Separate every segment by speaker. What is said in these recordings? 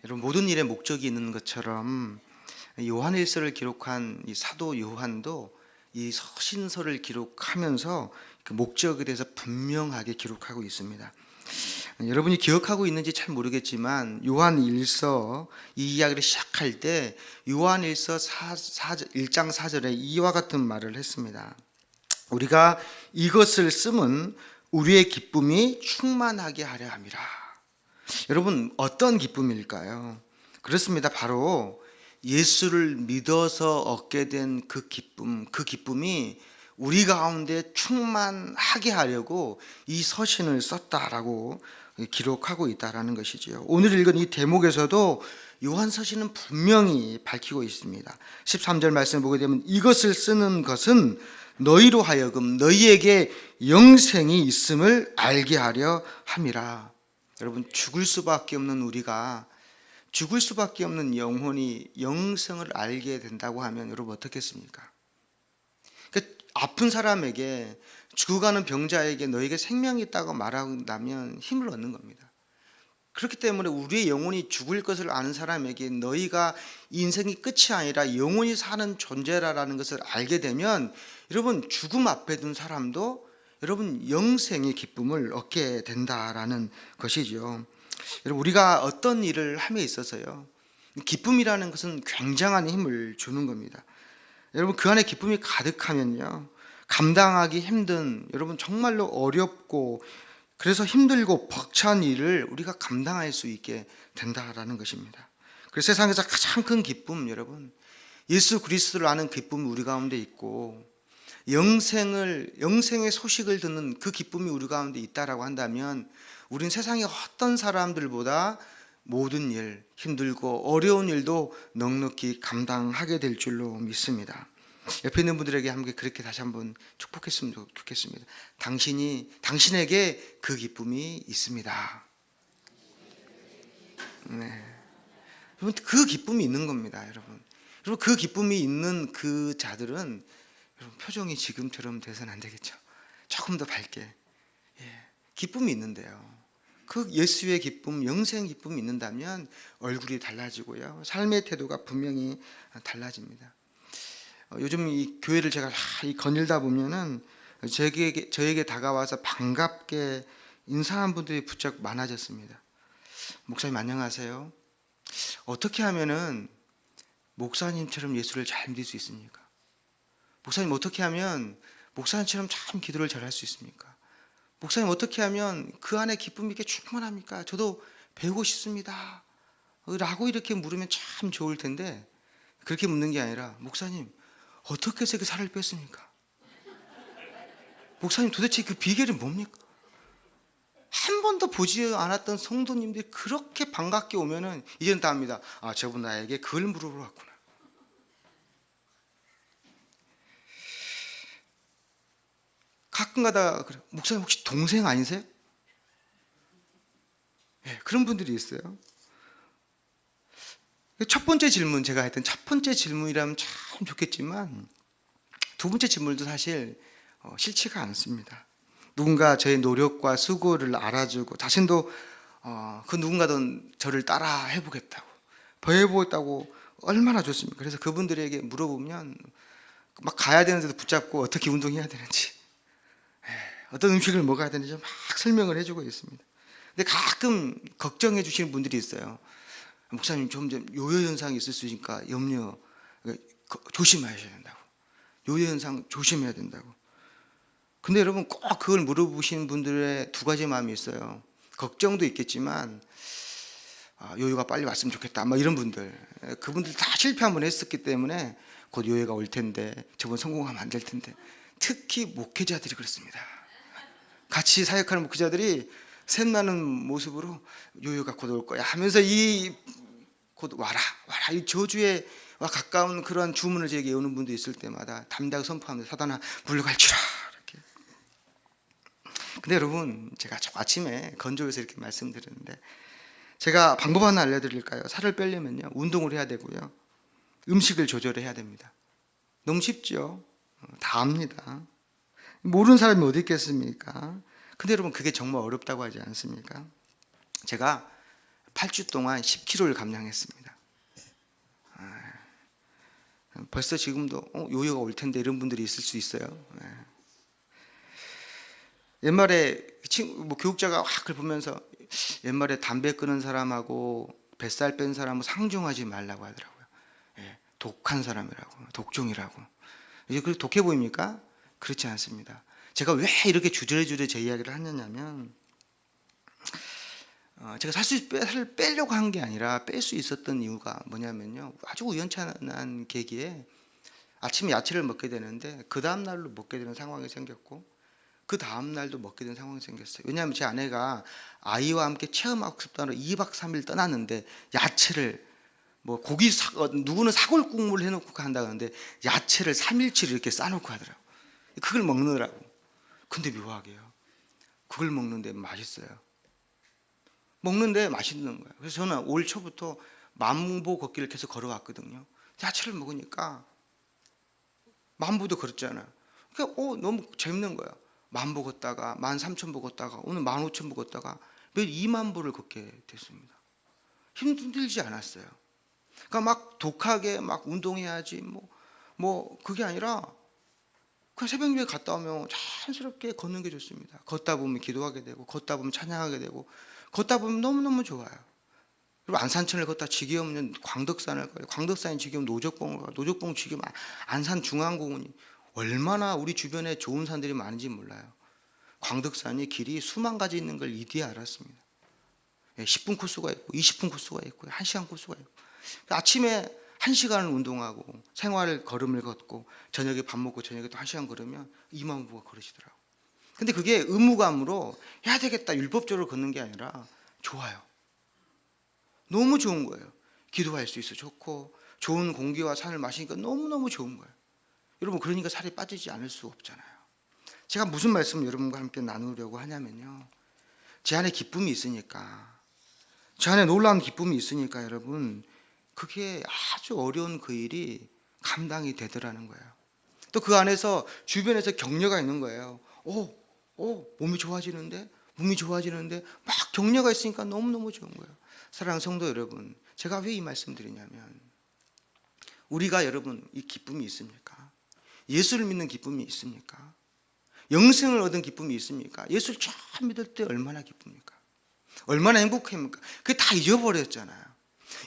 Speaker 1: 여러분, 모든 일에 목적이 있는 것처럼 요한일서를 기록한 이 사도 요한도 이 서신서를 기록하면서 그 목적에 대해서 분명하게 기록하고 있습니다. 여러분이 기억하고 있는지 잘 모르겠지만 요한일서 이 이야기를 시작할 때 요한일서 1장 4절에 이와 같은 말을 했습니다. 우리가 이것을 쓰면 우리의 기쁨이 충만하게 하려 함이라. 여러분, 어떤 기쁨일까요? 그렇습니다. 바로 예수를 믿어서 얻게 된 그 기쁨이 우리 가운데 충만하게 하려고 이 서신을 썼다라고 기록하고 있다라는 것이지요. 오늘 읽은 이 대목에서도 요한 서신은 분명히 밝히고 있습니다. 13절 말씀을 보게 되면 이것을 쓰는 것은 너희로 하여금 너희에게 영생이 있음을 알게 하려 함이라. 여러분, 죽을 수밖에 없는 우리가, 죽을 수밖에 없는 영혼이 영생을 알게 된다고 하면 여러분 어떻겠습니까? 그러니까 아픈 사람에게, 죽어가는 병자에게 너에게 생명이 있다고 말한다면 힘을 얻는 겁니다. 그렇기 때문에 우리의 영혼이 죽을 것을 아는 사람에게 너희가 인생이 끝이 아니라 영원히 사는 존재라는 것을 알게 되면 여러분, 죽음 앞에 둔 사람도 여러분 영생의 기쁨을 얻게 된다라는 것이죠. 여러분, 우리가 어떤 일을 함에 있어서요, 기쁨이라는 것은 굉장한 힘을 주는 겁니다. 여러분, 그 안에 기쁨이 가득하면요, 감당하기 힘든, 여러분 정말로 어렵고 그래서 힘들고 벅찬 일을 우리가 감당할 수 있게 된다라는 것입니다. 그래서 세상에서 가장 큰 기쁨, 여러분, 예수 그리스도를 아는 기쁨이 우리 가운데 있고 영생의 소식을 듣는 그 기쁨이 우리 가운데 있다라고 한다면 우린 세상의 어떤 사람들보다 모든 일, 힘들고 어려운 일도 넉넉히 감당하게 될 줄로 믿습니다. 옆에 있는 분들에게 함께 그렇게 다시 한번 축복했으면 좋겠습니다. 당신에게 그 기쁨이 있습니다. 네. 여러분, 그 기쁨이 있는 겁니다, 여러분. 여러분, 그 기쁨이 있는 그 자들은 여러분 표정이 지금처럼 돼서는 안 되겠죠. 조금 더 밝게. 기쁨이 있는데요, 그 예수의 기쁨, 영생 기쁨이 있는다면 얼굴이 달라지고요, 삶의 태도가 분명히 달라집니다. 요즘 이 교회를 제가 거닐다 보면은 저에게 다가와서 반갑게 인사한 분들이 부쩍 많아졌습니다. 목사님 안녕하세요. 어떻게 하면은 목사님처럼 예수를 잘 믿을 수 있습니까? 목사님 어떻게 하면 목사님처럼 참 기도를 잘할 수 있습니까? 목사님 어떻게 하면 그 안에 기쁨이 이렇게 충만합니까? 저도 배우고 싶습니다 라고 이렇게 물으면 참 좋을 텐데, 그렇게 묻는 게 아니라 목사님 어떻게 해서 그 살을 뺐습니까? 목사님 도대체 그 비결이 뭡니까? 한 번도 보지 않았던 성도님들이 그렇게 반갑게 오면은 이제는 다 압니다. 아, 저분 나에게 그걸 물어보러 왔구나. 가끔가다 그래, 목사님 혹시 동생 아니세요? 그런 분들이 있어요. 첫 번째 질문, 제가 했던 첫 번째 질문이라면 참 좋겠지만 두 번째 질문도 사실 싫지가 않습니다. 누군가 저의 노력과 수고를 알아주고 자신도 그 누군가도 저를 따라 해보겠다고, 더 해보겠다고 얼마나 좋습니까? 그래서 그분들에게 물어보면 막 가야 되는 데도 붙잡고 어떻게 운동해야 되는지, 어떤 음식을 먹어야 되는지 막 설명을 해주고 있습니다. 근데 가끔 걱정해 주시는 분들이 있어요. 목사님 점점 요요 현상이 있을 수 있으니까 조심하셔야 된다고, 요요 현상 조심해야 된다고. 근데 여러분, 꼭 그걸 물어보시는 분들의 두 가지 마음이 있어요. 걱정도 있겠지만 요요가 빨리 왔으면 좋겠다, 아마 이런 분들, 그분들 다 실패 한번 했었기 때문에 곧 요요가 올 텐데 저번 성공하면 안 될 텐데. 특히 목회자들이 그렇습니다. 같이 사역하는 목회자들이 샘나는 모습으로 요요가 곧 올 거야 하면서 곧 와라 이 저주와 가까운 그러한 주문을 제게 오는 분도 있을 때마다 담대하게 선포합니다. 사단아 물러갈지라, 이렇게. 근데 여러분, 제가 아침에 건조해서 이렇게 말씀드렸는데 제가 방법 하나 알려드릴까요? 살을 빼려면요, 운동을 해야 되고요, 음식을 조절해야 됩니다. 너무 쉽죠? 다 압니다. 모르는 사람이 어디 있겠습니까? 근데 여러분, 그게 정말 어렵다고 하지 않습니까? 제가 8주 동안 10kg를 감량했습니다. 벌써 지금도 요요가 올 텐데 이런 분들이 있을 수 있어요. 옛말에 교육자가 그걸 보면서 옛말에 담배 끊은 사람하고 뱃살 뺀 사람은 상종하지 말라고 하더라고요. 독한 사람이라고, 독종이라고. 이제 그 독해 보입니까? 그렇지 않습니다. 제가 왜 이렇게 주저주저 제 이야기를 하느냐면, 제가 살을 빼려고 한 게 아니라 뺄 수 있었던 이유가 뭐냐면요, 아주 우연찮은 계기에 아침에 야채를 먹게 되는데 그 다음 날로 먹게 되는 상황이 생겼고, 그 다음 날도 먹게 되는 상황이 생겼어요. 왜냐하면 제 아내가 아이와 함께 체험학습단으로 2박 3일 떠났는데 야채를 고기 누구는 사골 국물 해놓고 한다는데 야채를 3일치를 이렇게 싸놓고 하더라고. 그걸 먹느라고. 근데 묘하게요, 그걸 먹는데 맛있어요. 먹는데 맛있는 거예요. 그래서 저는 올 초부터 만보 걷기를 계속 걸어왔거든요. 야채를 먹으니까 만보도 걸었잖아요. 그러니까 너무 재밌는 거예요. 만보 걷다가 13,000보 걷다가 오늘 15,000보 걷다가 매일 2만 보를 걷게 됐습니다. 힘들지 않았어요. 그러니까 막 독하게 막 운동해야지 그게 아니라 그 새벽 예배 갔다 오면 자연스럽게 걷는 게 좋습니다. 걷다 보면 기도하게 되고, 걷다 보면 찬양하게 되고, 걷다 보면 너무너무 좋아요. 그리고 안산천을 걷다 지겨우면 광덕산을 가요. 광덕산이 지겨우면 노적봉을 가요. 노적봉 지겨우면 안산중앙공원이, 얼마나 우리 주변에 좋은 산들이 많은지 몰라요. 광덕산이 길이 수만 가지 있는 걸 이뒤에 알았습니다. 10분 코스가 있고 20분 코스가 있고 1시간 코스가 있고, 아침에 1시간을 운동하고 생활을 걸음을 걷고 저녁에 밥 먹고 저녁에 또 1시간 걸으면 2만 보가 걸으시더라고요. 근데 그게 의무감으로 해야 되겠다 율법적으로 걷는 게 아니라 좋아요. 너무 좋은 거예요. 기도할 수 있어 좋고, 좋은 공기와 산을 마시니까 너무너무 좋은 거예요. 여러분, 그러니까 살이 빠지지 않을 수 없잖아요. 제가 무슨 말씀을 여러분과 함께 나누려고 하냐면요, 제 안에 기쁨이 있으니까, 제 안에 놀라운 기쁨이 있으니까 여러분, 그게 아주 어려운 그 일이 감당이 되더라는 거예요. 또 그 안에서 주변에서 격려가 있는 거예요. 몸이 좋아지는데 막 격려가 있으니까 너무너무 좋은 거예요. 사랑하는 성도 여러분, 제가 왜 이 말씀 드리냐면, 우리가 여러분 이 기쁨이 있습니까? 예수를 믿는 기쁨이 있습니까? 영생을 얻은 기쁨이 있습니까? 예수를 처음 믿을 때 얼마나 기쁩니까? 얼마나 행복합니까? 그게 다 잃어버렸잖아요.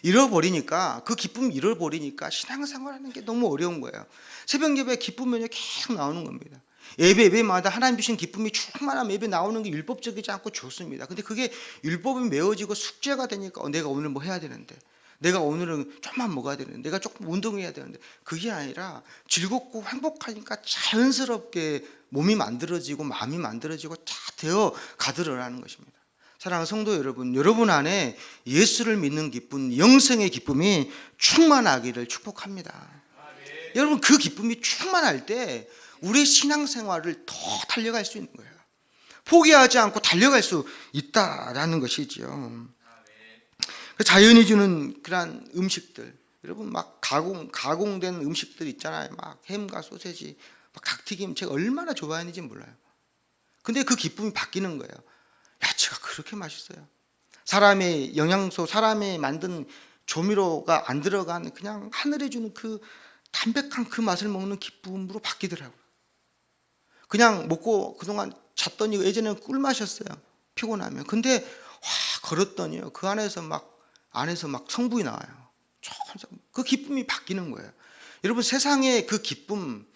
Speaker 1: 잃어버리니까, 그 기쁨 잃어버리니까 신앙생활하는 게 너무 어려운 거예요. 새벽 예배 기쁨이 계속 나오는 겁니다. 예배마다 하나님 주신 기쁨이 충만한 예배 나오는 게 율법적이지 않고 좋습니다. 근데 그게 율법이 메워지고 숙제가 되니까 내가 오늘 뭐 해야 되는데, 내가 오늘은 좀만 먹어야 되는데, 내가 조금 운동해야 되는데, 그게 아니라 즐겁고 행복하니까 자연스럽게 몸이 만들어지고 마음이 만들어지고 다 되어 가더라는 것입니다. 사랑하는 성도 여러분, 여러분 안에 예수를 믿는 기쁨, 영생의 기쁨이 충만하기를 축복합니다. 여러분, 그 기쁨이 충만할 때 우리의 신앙생활을 더 달려갈 수 있는 거예요. 포기하지 않고 달려갈 수 있다라는 것이죠. 자연이 주는 그런 음식들, 여러분 막 가공된 음식들 있잖아요. 막 햄과 소세지, 막 닭튀김, 제가 얼마나 좋아하는지 몰라요. 근데 그 기쁨이 바뀌는 거예요. 야채가 그렇게 맛있어요. 사람의 영양소, 사람이 만든 조미료가 안 들어간 그냥 하늘이 주는 그 담백한 그 맛을 먹는 기쁨으로 바뀌더라고요. 그냥 먹고 그동안 잤더니, 예전에는 꿀 마셨어요, 피곤하면. 근데 걸었더니요, 그 안에서 막 성분이 나와요. 그 기쁨이 바뀌는 거예요. 여러분, 세상의 그 기쁨으로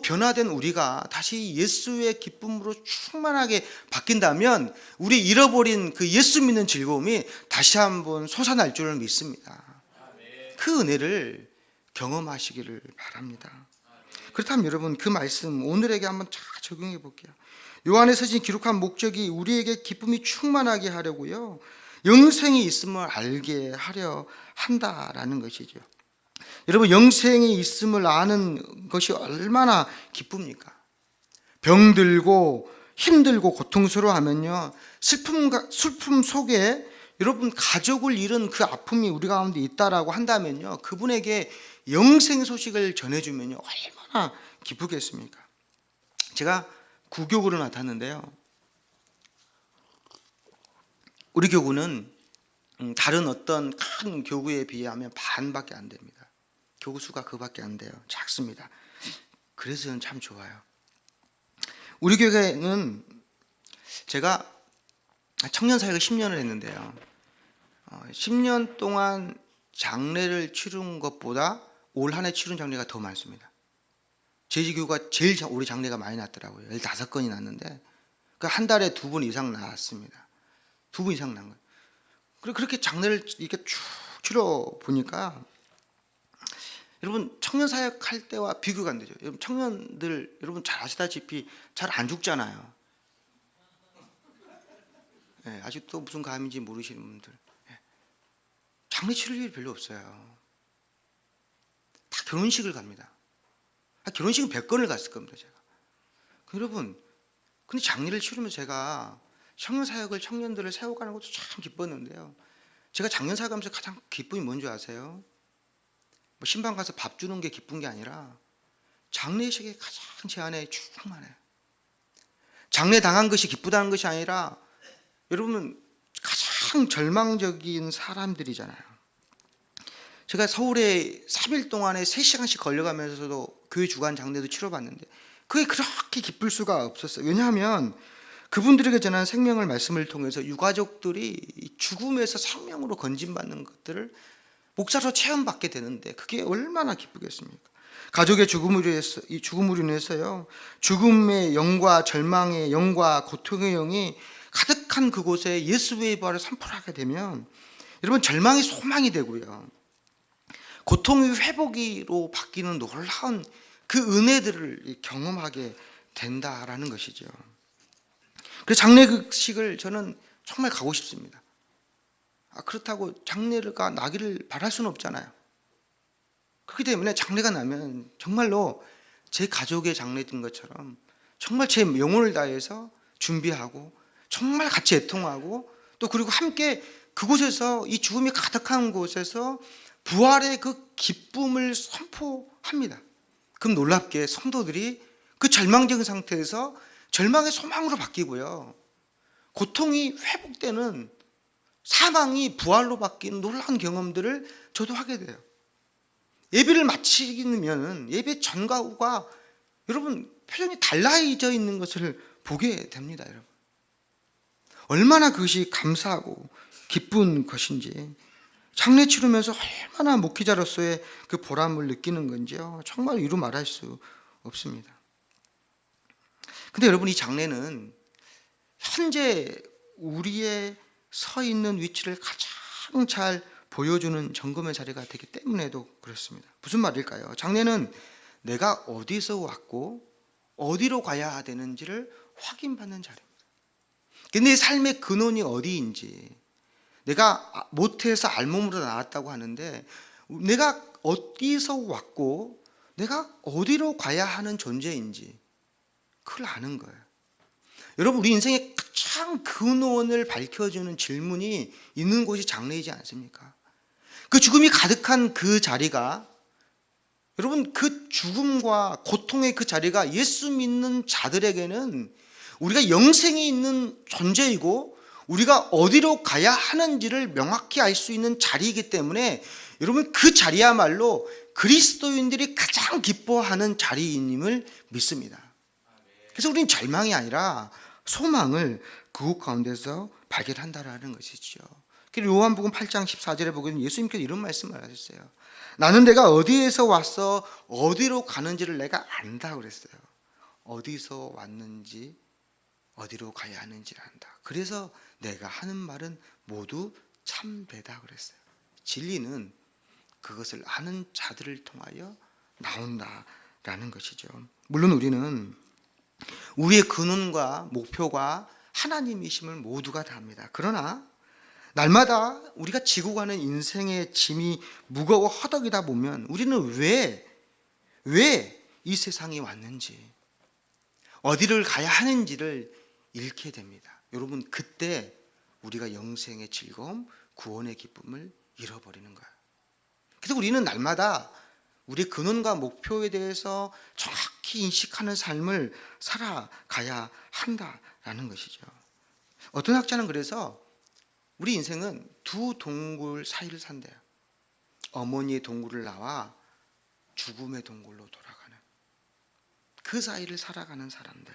Speaker 1: 변화된 우리가 다시 예수의 기쁨으로 충만하게 바뀐다면, 우리 잃어버린 그 예수 믿는 즐거움이 다시 한번 솟아날 줄을 믿습니다. 그 은혜를 경험하시기를 바랍니다. 그렇다면 여러분, 그 말씀 오늘에게 한번 잘 적용해 볼게요. 요한의 서신이 기록한 목적이 우리에게 기쁨이 충만하게 하려고요, 영생이 있음을 알게 하려 한다라는 것이죠. 여러분, 영생이 있음을 아는 것이 얼마나 기쁩니까? 병들고 힘들고 고통스러워하면요, 슬픔 속에 여러분 가족을 잃은 그 아픔이 우리 가운데 있다라고 한다면요, 그분에게 영생 소식을 전해주면요, 얼마나 기쁘겠습니까? 제가 구교구로 나탔는데요, 우리 교구는 다른 어떤 큰 교구에 비하면 반밖에 안 됩니다. 교구 수가 그밖에 안 돼요. 작습니다. 그래서 저는 참 좋아요. 우리 교회는 제가 청년 사역을 10년을 했는데요. 10년 동안 장례를 치른 것보다 올 한 해 치른 장례가 더 많습니다. 저희 교회가 제일 우리 장례가 많이 났더라고요. 15건이 났는데 한 달에 2분 이상 나왔습니다. 2분 이상 난 거예요. 그렇게 장례를 이렇게 쭉 치러 보니까 여러분 청년 사역할 때와 비교가 안 되죠. 여러분 청년들 여러분 잘 아시다시피 잘 안 죽잖아요. 네, 아직도 무슨 감인지 모르시는 분들 장례 치를 일이 별로 없어요. 다 결혼식을 갑니다. 결혼식은 100건을 갔을 겁니다. 제가. 여러분 근데 장례를 치르면 제가 청년 사역을 청년들을 세워가는 것도 참 기뻤는데요. 제가 장년 사역하면서 가장 기쁨이 뭔지 아세요? 뭐 신방 가서 밥 주는 게 기쁜 게 아니라 장례식에 가장 제 안에 충만해요. 장례 당한 것이 기쁘다는 것이 아니라 여러분 가장 절망적인 사람들이잖아요. 제가 서울에 3일 동안에 3시간씩 걸려가면서도 교회 주간 장례도 치러봤는데 그게 그렇게 기쁠 수가 없었어요. 왜냐하면 그분들에게 전한 생명을 말씀을 통해서 유가족들이 죽음에서 생명으로 건진받는 것들을 목사로 체험받게 되는데 그게 얼마나 기쁘겠습니까? 가족의 죽음으로 인해서요 죽음의 영과 절망의 영과 고통의 영이 가득한 그곳에 예수의 부활을 선포하게 되면 여러분 절망이 소망이 되고요 고통이 회복으로 바뀌는 놀라운 그 은혜들을 경험하게 된다라는 것이죠. 그래서 장례식을 저는 정말 가고 싶습니다. 그렇다고 장례가 나기를 바랄 수는 없잖아요. 그렇기 때문에 장례가 나면 정말로 제 가족의 장례인 것처럼 정말 제 영혼을 다해서 준비하고 정말 같이 애통하고 또 그리고 함께 그곳에서 이 죽음이 가득한 곳에서 부활의 그 기쁨을 선포합니다. 그럼 놀랍게 성도들이 그 절망적인 상태에서 절망의 소망으로 바뀌고요 고통이 회복되는 사망이 부활로 바뀌는 놀라운 경험들을 저도 하게 돼요. 예배를 마치면 예배 전과 후가 여러분 표정이 달라져 있는 것을 보게 됩니다. 여러분 얼마나 그것이 감사하고 기쁜 것인지 장례 치르면서 얼마나 목회자로서의 그 보람을 느끼는 건지요 정말 이루 말할 수 없습니다. 근데 여러분 이 장례는 현재 우리의 서 있는 위치를 가장 잘 보여주는 점검의 자리가 되기 때문에도 그렇습니다. 무슨 말일까요? 장례는 내가 어디서 왔고 어디로 가야 되는지를 확인받는 자리입니다. 근데 삶의 근원이 어디인지 내가 모태에서 알몸으로 나왔다고 하는데 내가 어디서 왔고 내가 어디로 가야 하는 존재인지 그걸 아는 거예요. 여러분 우리 인생의 가장 근원을 밝혀주는 질문이 있는 곳이 장례이지 않습니까? 그 죽음이 가득한 그 자리가 여러분 그 죽음과 고통의 그 자리가 예수 믿는 자들에게는 우리가 영생이 있는 존재이고 우리가 어디로 가야 하는지를 명확히 알 수 있는 자리이기 때문에 여러분 그 자리야말로 그리스도인들이 가장 기뻐하는 자리임을 믿습니다. 그래서 우리는 절망이 아니라 소망을 그곳 가운데서 발견한다라는 것이죠. 요한복음 8장 14절에 보면 예수님께서 이런 말씀을 하셨어요. 나는 내가 어디에서 와서 어디로 가는지를 내가 안다 그랬어요. 어디서 왔는지 어디로 가야 하는지를 안다. 그래서 내가 하는 말은 모두 참되다 그랬어요. 진리는 그것을 아는 자들을 통하여 나온다라는 것이죠. 물론 우리는 우리의 근원과 목표가 하나님이심을 모두가 다 압니다. 그러나 날마다 우리가 지고 가는 인생의 짐이 무거워 허덕이다 보면 우리는 왜 이 세상에 왔는지 어디를 가야 하는지를 잃게 됩니다. 여러분 그때 우리가 영생의 즐거움, 구원의 기쁨을 잃어버리는 거예요. 그래서 우리는 날마다 우리의 근원과 목표에 대해서 정확히 인식하는 삶을 살아가야 한다라는 것이죠. 어떤 학자는 그래서 우리 인생은 두 동굴 사이를 산대요. 어머니의 동굴을 나와 죽음의 동굴로 돌아가는 그 사이를 살아가는 사람들.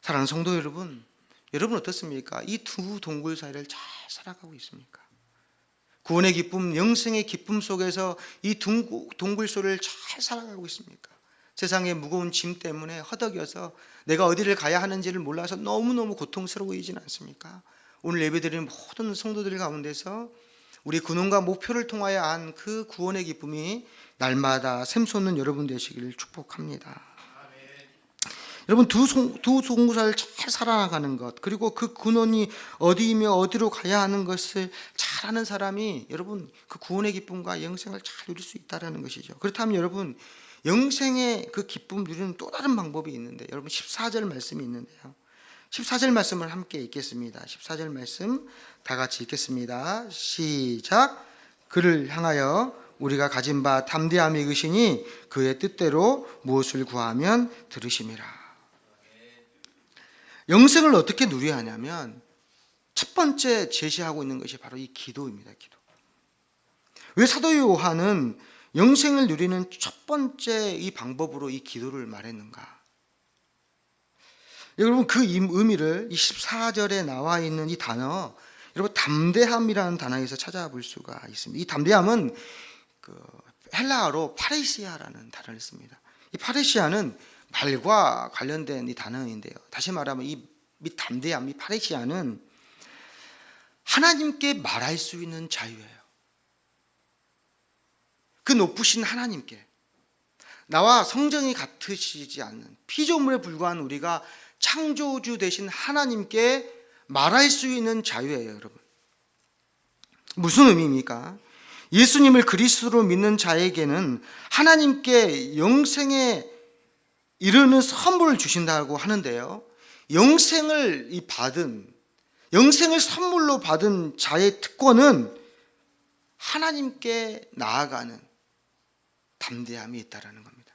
Speaker 1: 사랑하는 성도 여러분, 여러분 어떻습니까? 이 두 동굴 사이를 잘 살아가고 있습니까? 구원의 기쁨, 영생의 기쁨 속에서 이 동굴 소리를 잘 살아가고 있습니까? 세상의 무거운 짐 때문에 허덕여서 내가 어디를 가야 하는지를 몰라서 너무너무 고통스러워지진 않습니까? 오늘 예배드리는 모든 성도들 가운데서 우리 근원과 목표를 통하여 안 그 구원의 기쁨이 날마다 샘솟는 여러분 되시기를 축복합니다. 여러분 두 동굴을 잘 살아가는 것, 그리고 그 근원이 어디이며 어디로 가야 하는 것을 잘 아는 사람이 여러분 그 구원의 기쁨과 영생을 잘 누릴 수 있다는 것이죠. 그렇다면 여러분 영생의 그 기쁨 누리는 또 다른 방법이 있는데, 여러분 14절 말씀이 있는데요, 14절 말씀을 함께 읽겠습니다. 14절 말씀 다 같이 읽겠습니다. 시작. 그를 향하여 우리가 가진 바 담대함이 이으시니 그의 뜻대로 무엇을 구하면 들으심이라. 영생을 어떻게 누려야 하냐면 첫 번째 제시하고 있는 것이 바로 이 기도입니다. 기도. 왜 사도 요한은 영생을 누리는 첫 번째 이 방법으로 이 기도를 말했는가? 여러분 그 의미를 이 14절에 나와 있는 이 단어, 여러분 담대함이라는 단어에서 찾아볼 수가 있습니다. 이 담대함은 그 헬라어로 파레시아라는 단어를 씁니다. 이 파레시아는 말과 관련된 이 단어인데요, 다시 말하면 이 담대함, 이 파레시아는 하나님께 말할 수 있는 자유예요. 그 높으신 하나님께, 나와 성정이 같으시지 않는 피조물에 불과한 우리가 창조주 되신 하나님께 말할 수 있는 자유예요. 여러분 무슨 의미입니까? 예수님을 그리스도로 믿는 자에게는 하나님께 영생에 이르는 선물을 주신다고 하는데요, 영생을 선물로 받은 자의 특권은 하나님께 나아가는 담대함이 있다라는 겁니다.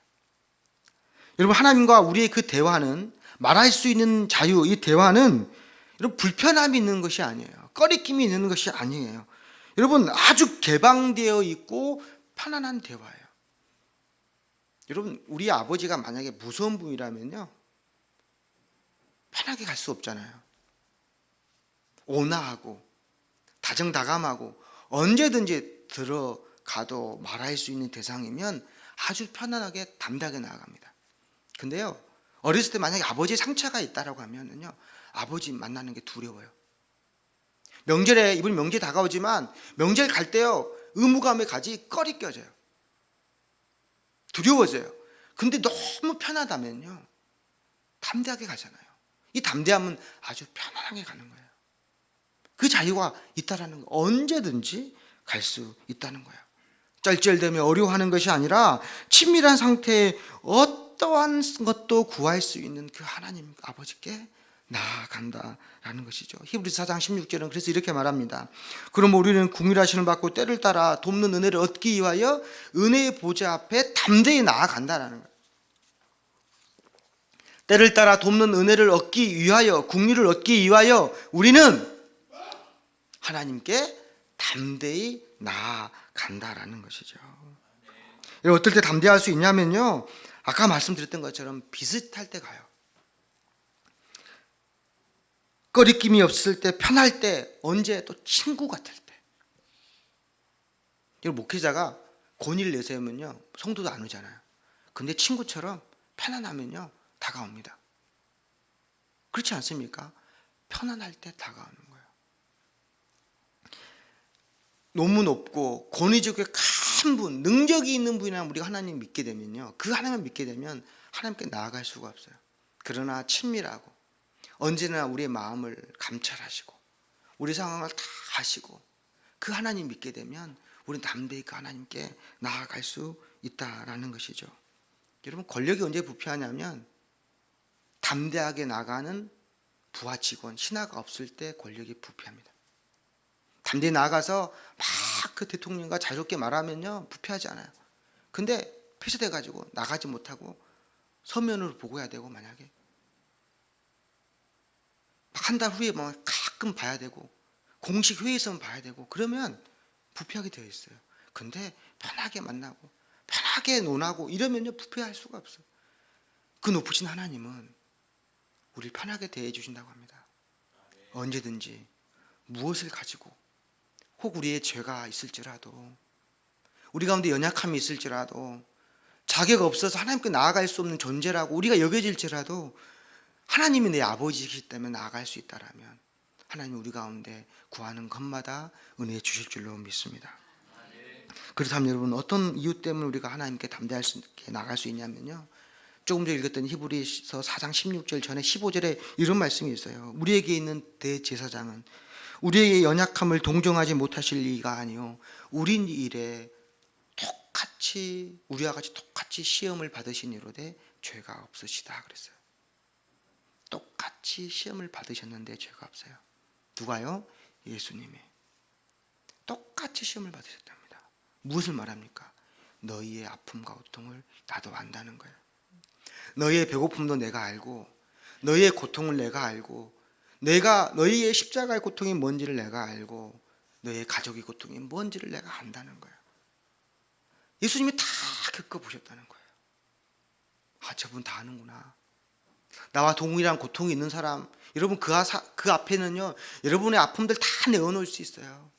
Speaker 1: 여러분 하나님과 우리의 그 대화는, 말할 수 있는 자유, 이 대화는 여러분 불편함이 있는 것이 아니에요. 꺼리낌이 있는 것이 아니에요. 여러분 아주 개방되어 있고 편안한 대화예요. 여러분 우리 아버지가 만약에 무서운 분이라면요, 편하게 갈 수 없잖아요. 온화하고 다정다감하고 언제든지 들어가도 말할 수 있는 대상이면 아주 편안하게 담대하게 나아갑니다. 근데요, 어렸을 때 만약에 아버지의 상처가 있다라고 하면요, 아버지 만나는 게 두려워요. 명절에, 이번 명절 다가오지만 명절 갈 때요, 의무감에 가지 꺼리 껴져요. 두려워져요. 근데 너무 편하다면요, 담대하게 가잖아요. 이 담대함은 아주 편안하게 가는 거예요. 그 자유가 있다라는 거, 언제든지 갈 수 있다는 거예요. 쩔쩔대며 어려워하는 것이 아니라 친밀한 상태에 어떠한 것도 구할 수 있는 그 하나님 아버지께 나아간다라는 것이죠. 히브리서 4장 16절은 그래서 이렇게 말합니다. 그럼 우리는 궁일하심을 받고 때를 따라 돕는 은혜를 얻기 위하여 은혜의 보좌 앞에 담대히 나아간다라는 거예요. 때를 따라 돕는 은혜를 얻기 위하여, 국리를 얻기 위하여 우리는 하나님께 담대히 나아간다라는 것이죠. 어떨 때 담대할 수 있냐면요, 아까 말씀드렸던 것처럼 비슷할 때 가요. 꺼리낌이 없을 때, 편할 때, 언제? 또 친구 같을 때. 목회자가 권위를 내세우면요, 성도도 안 오잖아요. 근데 친구처럼 편안하면요, 다가옵니다. 그렇지 않습니까? 편안할 때 다가오는 거예요. 너무 높고 권위적이고 큰 분, 능력이 있는 분이나 우리가 하나님 믿게 되면요, 그 하나님을 믿게 되면 하나님께 나아갈 수가 없어요. 그러나 친밀하고 언제나 우리의 마음을 감찰하시고 우리 상황을 다 아시고 그 하나님 믿게 되면 우리는 담대히 그 하나님께 나아갈 수 있다라는 것이죠. 여러분 권력이 언제 부패하냐면 담대하게 나가는 부하 직원, 신하가 없을 때 권력이 부패합니다. 담대히 나가서 막 그 대통령과 자유롭게 말하면요, 부패하지 않아요. 근데 폐쇄돼 가지고 나가지 못하고 서면으로 보고해야 되고, 만약에 한 달 후에 뭐 가끔 봐야 되고 공식 회의에서만 봐야 되고 그러면 부패하게 되어 있어요. 근데 편하게 만나고 편하게 논하고 이러면요 부패할 수가 없어요. 그 높으신 하나님은 우리를 편하게 대해 주신다고 합니다. 언제든지 무엇을 가지고 혹 우리의 죄가 있을지라도 우리 가운데 연약함이 있을지라도 자격 없어서 하나님께 나아갈 수 없는 존재라고 우리가 여겨질지라도 하나님이 내 아버지이기 때문에 나아갈 수 있다라면 하나님 우리 가운데 구하는 것마다 은혜 주실 줄로 믿습니다. 그렇다면 여러분 어떤 이유 때문에 우리가 하나님께 담대할 수 있게 나아갈 수 있냐면요, 조금 전에 읽었던 히브리서 4장 16절 전에 15절에 이런 말씀이 있어요. 우리에게 있는 대제사장은 우리의 연약함을 동정하지 못하실 리가 아니요 우린 일에 똑같이 우리와 같이 똑같이 시험을 받으신 이로되 죄가 없으시다 그랬어요. 똑같이 시험을 받으셨는데 죄가 없어요. 누가요? 예수님이 똑같이 시험을 받으셨답니다. 무엇을 말합니까? 너희의 아픔과 고통을 나도 안다는 거예요. 너희의 배고픔도 내가 알고 너희의 고통을 내가 알고 내가 너희의 십자가의 고통이 뭔지를 내가 알고 너희의 가족의 고통이 뭔지를 내가 안다는 거예요. 예수님이 다 겪어보셨다는 거예요. 아, 저분 다 아는구나. 나와 동일한 고통이 있는 사람, 여러분 그 앞에는요 여러분의 아픔들 다 내어놓을 수 있어요.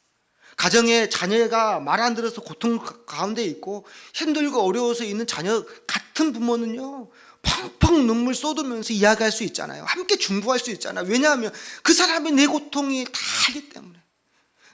Speaker 1: 가정에 자녀가 말 안 들어서 고통 가운데 있고 힘들고 어려워서 있는 자녀 같은 부모는요 펑펑 눈물 쏟으면서 이야기할 수 있잖아요. 함께 중보할 수 있잖아요. 왜냐하면 그 사람이 내 고통이 다 알기 때문에,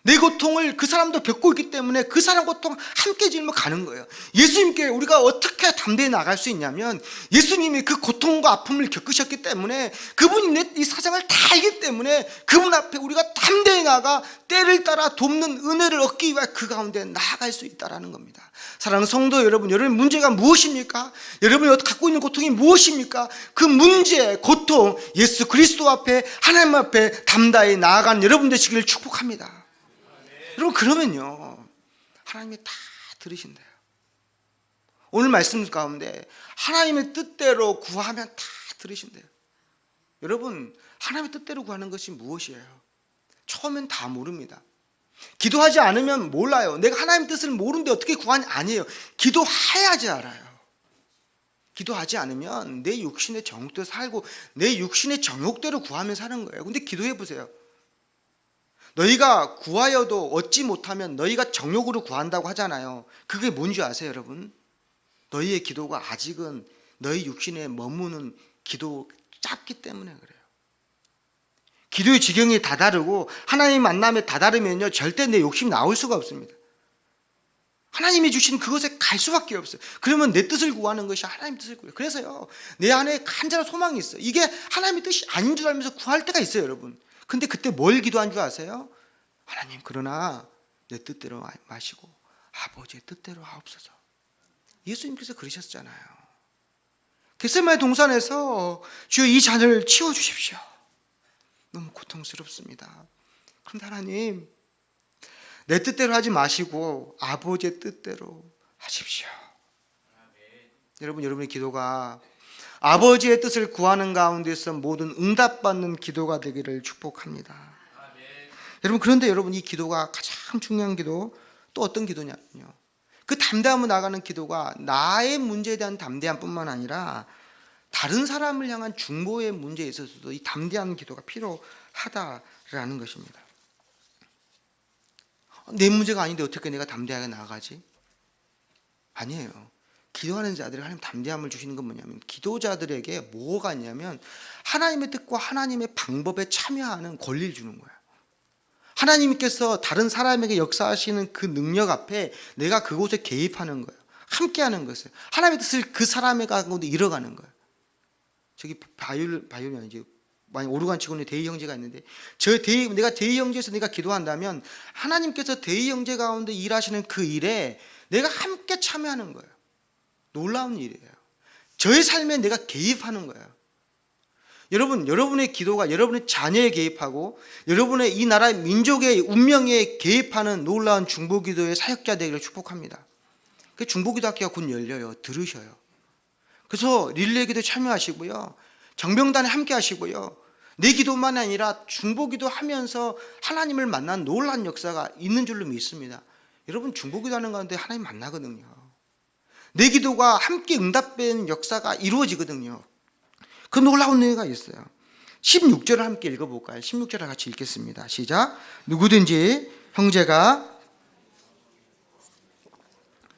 Speaker 1: 내 고통을 그 사람도 겪고 있기 때문에 그 사람 고통 함께 짊어 가는 거예요. 예수님께 우리가 어떻게 담대히 나갈 수 있냐면 예수님이 그 고통과 아픔을 겪으셨기 때문에 그분이 내 이 사정을 다 알기 때문에 그분 앞에 우리가 담대히 나가 때를 따라 돕는 은혜를 얻기 위해 그 가운데 나아갈 수 있다는 겁니다. 사랑하는 성도 여러분, 여러분의 문제가 무엇입니까? 여러분이 갖고 있는 고통이 무엇입니까? 그 문제, 고통, 예수 그리스도 앞에 하나님 앞에 담대히 나아간 여러분 되시기를 축복합니다. 여러분 그러면요 하나님이 다 들으신대요. 오늘 말씀 가운데 하나님의 뜻대로 구하면 다 들으신대요. 여러분 하나님의 뜻대로 구하는 것이 무엇이에요? 처음엔 다 모릅니다. 기도하지 않으면 몰라요. 내가 하나님의 뜻을 모르는데 어떻게 구하냐? 아니에요. 기도해야지 알아요. 기도하지 않으면 내 육신의 정욕대로 살고 내 육신의 정욕대로 구하면 사는 거예요. 근데 기도해 보세요. 너희가 구하여도 얻지 못하면 너희가 정욕으로 구한다고 하잖아요. 그게 뭔지 아세요 여러분? 너희의 기도가 아직은 너희 육신에 머무는 기도 짧기 때문에 그래요. 기도의 지경이 다 다르고 하나님 만남에 다 다르면요 절대 내 욕심이 나올 수가 없습니다. 하나님이 주신 그것에 갈 수밖에 없어요. 그러면 내 뜻을 구하는 것이 하나님 뜻을 구해요. 그래서요 내 안에 간절한 소망이 있어요. 이게 하나님의 뜻이 아닌 줄 알면서 구할 때가 있어요 여러분. 근데 그때 뭘 기도한 줄 아세요? 하나님 그러나 내 뜻대로 마시고 아버지의 뜻대로 하옵소서. 예수님께서 그러셨잖아요. 겟세마네 동산에서 주여 이 잔을 치워주십시오. 너무 고통스럽습니다. 그런데 하나님 내 뜻대로 하지 마시고 아버지의 뜻대로 하십시오. 여러분 여러분의 기도가 아버지의 뜻을 구하는 가운데서 모든 응답받는 기도가 되기를 축복합니다. 여러분 그런데 여러분 이 기도가 가장 중요한 기도 또 어떤 기도냐면요 그 담대함으로 나가는 기도가 나의 문제에 대한 담대함뿐만 아니라 다른 사람을 향한 중보의 문제에 있어서도 이 담대한 기도가 필요하다라는 것입니다. 내 문제가 아닌데 어떻게 내가 담대하게 나아가지? 아니에요. 기도하는 자들이 하나님 담대함을 주시는 건 뭐냐면 기도자들에게 뭐가 있냐면 하나님의 뜻과 하나님의 방법에 참여하는 권리를 주는 거예요. 하나님께서 다른 사람에게 역사하시는 그 능력 앞에 내가 그곳에 개입하는 거예요. 함께하는 것을 하나님의 뜻을 그 사람의 가운데 이뤄가는 거예요. 저기 바이올이 아니지 만약 오르간 치고는 데이 형제가 있는데 내가 데이 형제에서 내가 기도한다면 하나님께서 데이 형제 가운데 일하시는 그 일에 내가 함께 참여하는 거예요. 놀라운 일이에요. 저의 삶에 내가 개입하는 거예요. 여러분, 여러분의 기도가 여러분의 자녀에 개입하고 여러분의 이 나라의 민족의 운명에 개입하는 놀라운 중보기도의 사역자 되기를 축복합니다. 그 중보기도 학교가 곧 열려요. 들으셔요. 그래서 릴레이기도 참여하시고요. 정병단에 함께 하시고요. 내 기도만이 아니라 중보기도 하면서 하나님을 만난 놀라운 역사가 있는 줄로 믿습니다. 여러분, 중보기도 하는 가운데 하나님 만나거든요. 내 기도가 함께 응답된 역사가 이루어지거든요. 그 놀라운 은혜가 있어요. 16절을 함께 읽어볼까요? 16절을 같이 읽겠습니다. 시작. 누구든지 형제가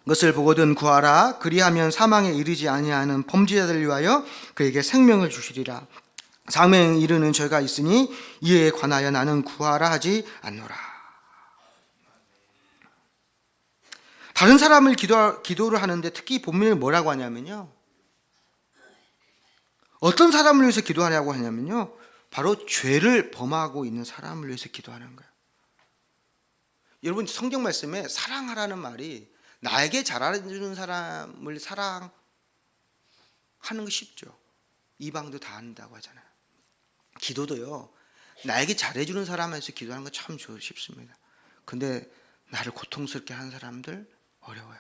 Speaker 1: 것을 보거든 구하라. 그리하면 사망에 이르지 아니하는 범죄자들을 위하여 그에게 생명을 주시리라. 사망에 이르는 죄가 있으니 이에 관하여 나는 구하라 하지 않노라. 다른 사람을 기도를 하는데 특히 본문에 뭐라고 하냐면요, 어떤 사람을 위해서 기도하냐고 하냐면요, 바로 죄를 범하고 있는 사람을 위해서 기도하는 거예요. 여러분, 성경 말씀에 사랑하라는 말이 나에게 잘해주는 사람을 사랑하는 거 쉽죠. 이방도 다 한다고 하잖아요. 기도도요, 나에게 잘해주는 사람에서 기도하는 거 참 쉽습니다. 근데 나를 고통스럽게 하는 사람들 어려워요.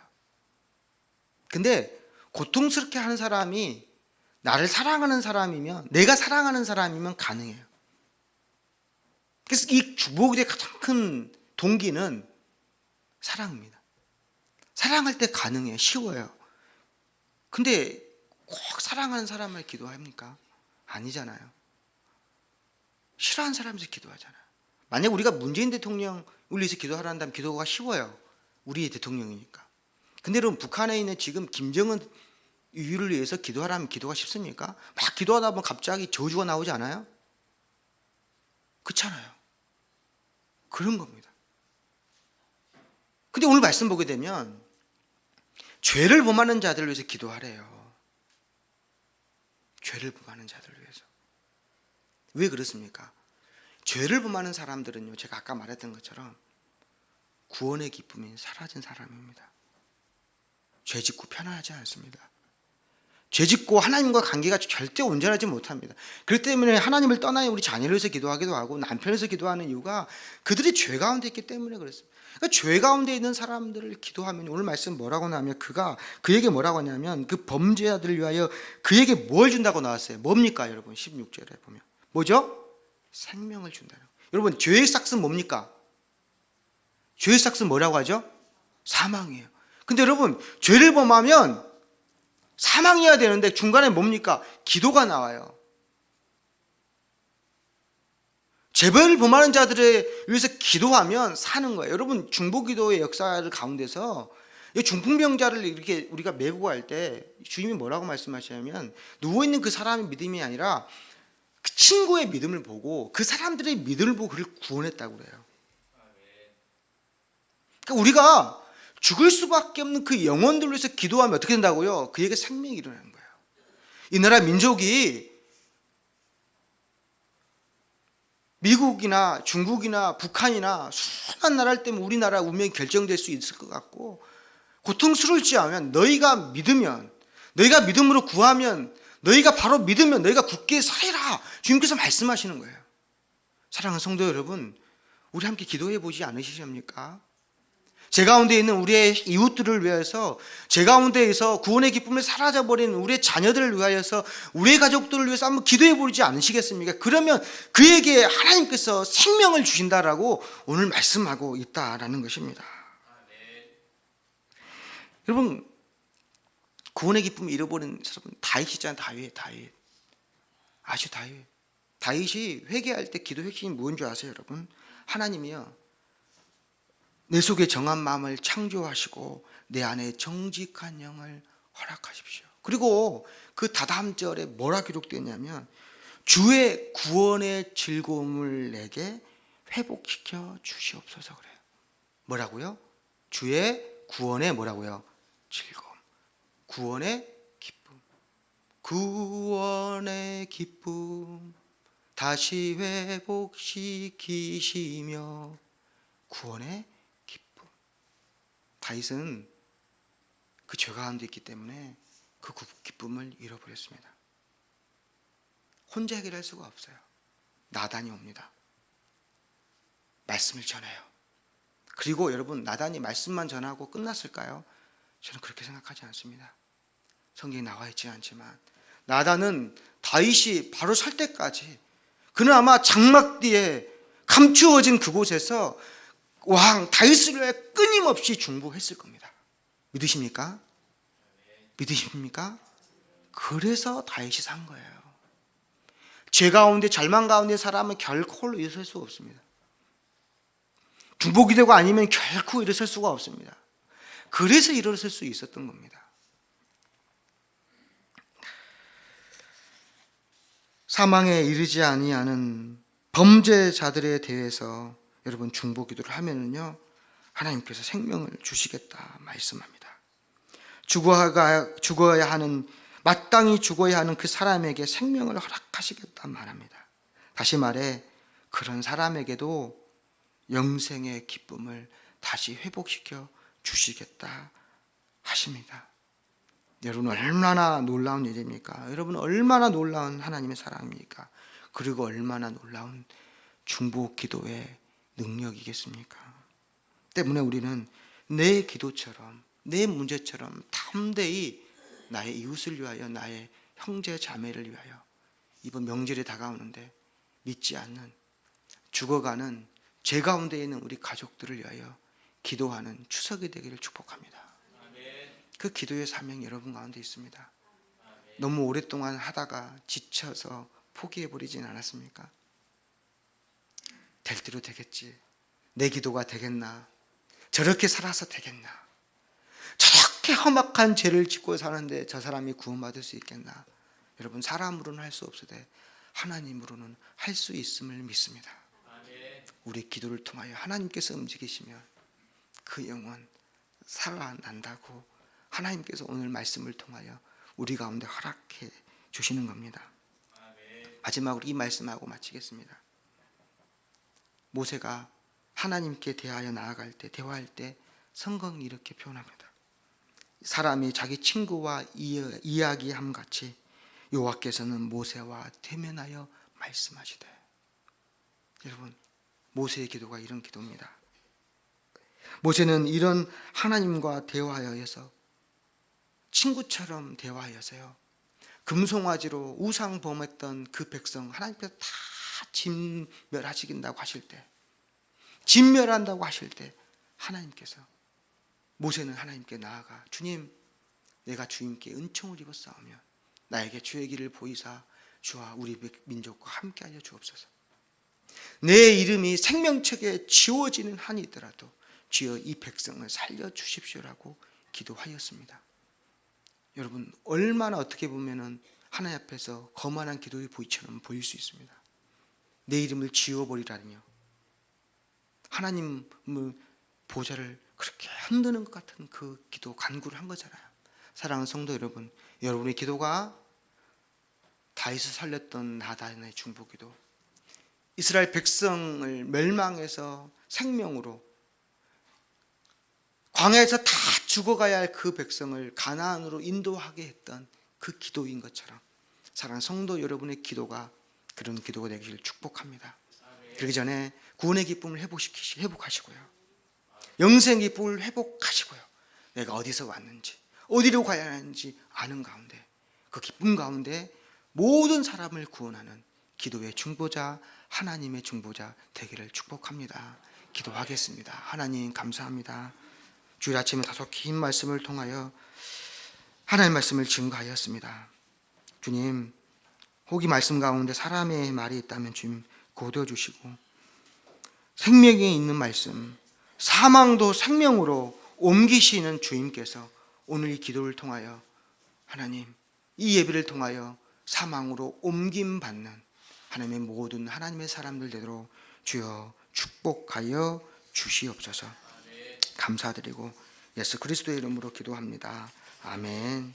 Speaker 1: 근데 고통스럽게 하는 사람이 나를 사랑하는 사람이면, 내가 사랑하는 사람이면 가능해요. 그래서 이 주복의 가장 큰 동기는 사랑입니다. 사랑할 때 가능해요. 쉬워요. 근데 꼭 사랑하는 사람을 기도합니까? 아니잖아요. 싫어하는 사람에서 기도하잖아요. 만약 우리가 문재인 대통령을 위해서 기도하라 한다면 기도가 쉬워요. 우리의 대통령이니까. 근데 여러분, 북한에 있는 지금 김정은 위를 위해서 기도하라면 기도가 쉽습니까? 막 기도하다 보면 갑자기 저주가 나오지 않아요? 그렇잖아요. 그런 겁니다. 근데 오늘 말씀 보게 되면 죄를 범하는 자들을 위해서 기도하래요. 죄를 범하는 자들을 위해서. 왜 그렇습니까? 죄를 범하는 사람들은요, 제가 아까 말했던 것처럼 구원의 기쁨이 사라진 사람입니다. 죄 짓고 편안하지 않습니다. 죄 짓고 하나님과 관계가 절대 온전하지 못합니다. 그렇기 때문에 하나님을 떠나야 우리 자녀를 위해서 기도하기도 하고 남편을 위해서 기도하는 이유가 그들이 죄 가운데 있기 때문에 그렇습니다. 그러니까 죄 가운데 있는 사람들을 기도하면, 오늘 말씀 뭐라고 나오면 그에게 뭐라고 하냐면 그 범죄자들을 위하여 그에게 뭘 준다고 나왔어요. 뭡니까 여러분? 16절에 보면 뭐죠? 생명을 준다는. 여러분, 죄의 싹은 뭡니까? 죄의 싹은 뭐라고 하죠? 사망이에요. 근데 여러분, 죄를 범하면 사망해야 되는데 중간에 뭡니까? 기도가 나와요. 죄를 범하는 자들에 위해서 기도하면 사는 거예요. 여러분, 중보기도의 역사를 가운데서 중풍병자를 이렇게 우리가 메고 갈 때 주님이 뭐라고 말씀하시냐면, 누워있는 그 사람의 믿음이 아니라 그 친구의 믿음을 보고, 그 사람들의 믿음을 보고 그를 구원했다고 그래요. 그러니까 우리가 죽을 수밖에 없는 그 영혼들을 위해서 기도하면 어떻게 된다고요? 그에게 생명이 일어나는 거예요. 이 나라 민족이 미국이나 중국이나 북한이나 수많은 나라를 때문에 우리나라 운명이 결정될 수 있을 것 같고, 고통스러울지 않으면 너희가 믿으면, 너희가 믿음으로 구하면, 너희가 바로 믿으면 너희가 굳게 서리라, 주님께서 말씀하시는 거예요. 사랑하는 성도 여러분, 우리 함께 기도해 보지 않으십니까? 제 가운데 있는 우리의 이웃들을 위해서, 제 가운데에서 구원의 기쁨을 사라져버린 우리의 자녀들을 위하여서, 우리의 가족들을 위해서 한번 기도해 보지 않으시겠습니까? 그러면 그에게 하나님께서 생명을 주신다라고 오늘 말씀하고 있다라는 것입니다. 여러분, 구원의 기쁨을 잃어버린 사람은 다윗이잖아요. 다윗. 아주 다윗이 회개할 때 기도 핵심이 뭔지 아세요, 여러분? 하나님이요, 내 속에 정한 마음을 창조하시고 내 안에 정직한 영을 허락하십시오. 그리고 그 다다음 절에 뭐라 기록되냐면, 주의 구원의 즐거움을 내게 회복시켜 주시옵소서 그래요. 뭐라고요? 주의 구원의 뭐라고요? 즐거움. 구원의 기쁨. 구원의 기쁨 다시 회복시키시며. 구원의 다윗은 그 죄 가운데 있기 때문에 그 기쁨을 잃어버렸습니다. 혼자 해결할 수가 없어요. 나단이 옵니다. 말씀을 전해요. 그리고 여러분, 나단이 말씀만 전하고 끝났을까요? 저는 그렇게 생각하지 않습니다. 성경에 나와 있지 않지만 나단은 다윗이 바로 설 때까지 그는 아마 장막 뒤에 감추어진 그곳에서 왕 다윗을 위해 끊임없이 중보했을 겁니다. 믿으십니까? 믿으십니까? 그래서 다윗이 산 거예요. 죄 가운데 절망 가운데 사람은 결코 일어설 수 없습니다. 중보기도가 아니면 결코 일어설 수가 없습니다. 그래서 일어설 수 있었던 겁니다. 사망에 이르지 아니하는 범죄자들에 대해서 여러분 중보기도를 하면은요, 하나님께서 생명을 주시겠다 말씀합니다. 죽어야 하는, 마땅히 죽어야 하는 그 사람에게 생명을 허락하시겠다 말합니다. 다시 말해 그런 사람에게도 영생의 기쁨을 다시 회복시켜 주시겠다 하십니다. 여러분 얼마나 놀라운 일입니까? 여러분 얼마나 놀라운 하나님의 사랑입니까? 그리고 얼마나 놀라운 중보 기도의 능력이겠습니까? 때문에 우리는 내 기도처럼, 내 문제처럼 담대히 나의 이웃을 위하여, 나의 형제 자매를 위하여, 이번 명절이 다가오는데 믿지 않는, 죽어가는 죄 가운데 있는 우리 가족들을 위하여 기도하는 추석이 되기를 축복합니다. 그 기도의 사명이 여러분 가운데 있습니다. 너무 오랫동안 하다가 지쳐서 포기해버리진 않았습니까? 될 대로 되겠지, 내 기도가 되겠나, 저렇게 살아서 되겠나, 저렇게 험악한 죄를 짓고 사는데 저 사람이 구원받을 수 있겠나. 여러분 사람으로는 할 수 없으되 하나님으로는 할 수 있음을 믿습니다. 우리 기도를 통하여 하나님께서 움직이시면 그 영혼 살아난다고 하나님께서 오늘 말씀을 통하여 우리 가운데 허락해 주시는 겁니다. 마지막으로 이 말씀하고 마치겠습니다. 모세가 하나님께 대하여 나아갈 때, 대화할 때 성경이 이렇게 표현합니다. 사람이 자기 친구와 이야기함 같이 여호와께서는 모세와 대면하여 말씀하시되. 여러분 모세의 기도가 이런 기도입니다. 모세는 이런 하나님과 대화하여서, 친구처럼 대화하여서요, 금송아지로 우상 범했던 그 백성 하나님께서 다 진멸하시긴다고 하실 때, 진멸한다고 하실 때 하나님께서, 모세는 하나님께 나아가 주님, 내가 주님께 은총을 입었사오면 나에게 주의 길을 보이사 주와 우리 민족과 함께하여 주옵소서. 내 이름이 생명책에 지워지는 한이 있더라도 주여 이 백성을 살려주십시오라고 기도하였습니다. 여러분 얼마나 어떻게 보면 하나님 앞에서 거만한 기도의 보이처럼 보일 수 있습니다. 내 이름을 지워버리라며 하나님을 보좌를 그렇게 흔드는 것 같은 그 기도, 간구를 한 거잖아요. 사랑하는 성도 여러분, 여러분의 기도가 다윗을 살렸던 나단의 중보기도, 이스라엘 백성을 멸망해서 생명으로 광야에서 다 죽어가야 할 그 백성을 가나안으로 인도하게 했던 그 기도인 것처럼 사랑하는 성도 여러분의 기도가 그런 기도가 되기를 축복합니다. 그러기 전에 구원의 기쁨을 회복하시고요, 영생의 기쁨을 회복하시고요, 내가 어디서 왔는지 어디로 가야 하는지 아는 가운데, 그 기쁨 가운데 모든 사람을 구원하는 기도의 중보자, 하나님의 중보자 되기를 축복합니다. 기도하겠습니다. 하나님 감사합니다. 주일 아침에 다소 긴 말씀을 통하여 하나님의 말씀을 증거하였습니다. 주님, 혹이 말씀 가운데 사람의 말이 있다면 주님 고쳐주시고, 생명에 있는 말씀, 사망도 생명으로 옮기시는 주님께서 오늘 이 기도를 통하여, 하나님 이 예배를 통하여 사망으로 옮김받는 하나님의 모든 하나님의 사람들 되도록 주여 축복하여 주시옵소서. 감사드리고 예수 그리스도의 이름으로 기도합니다. 아멘.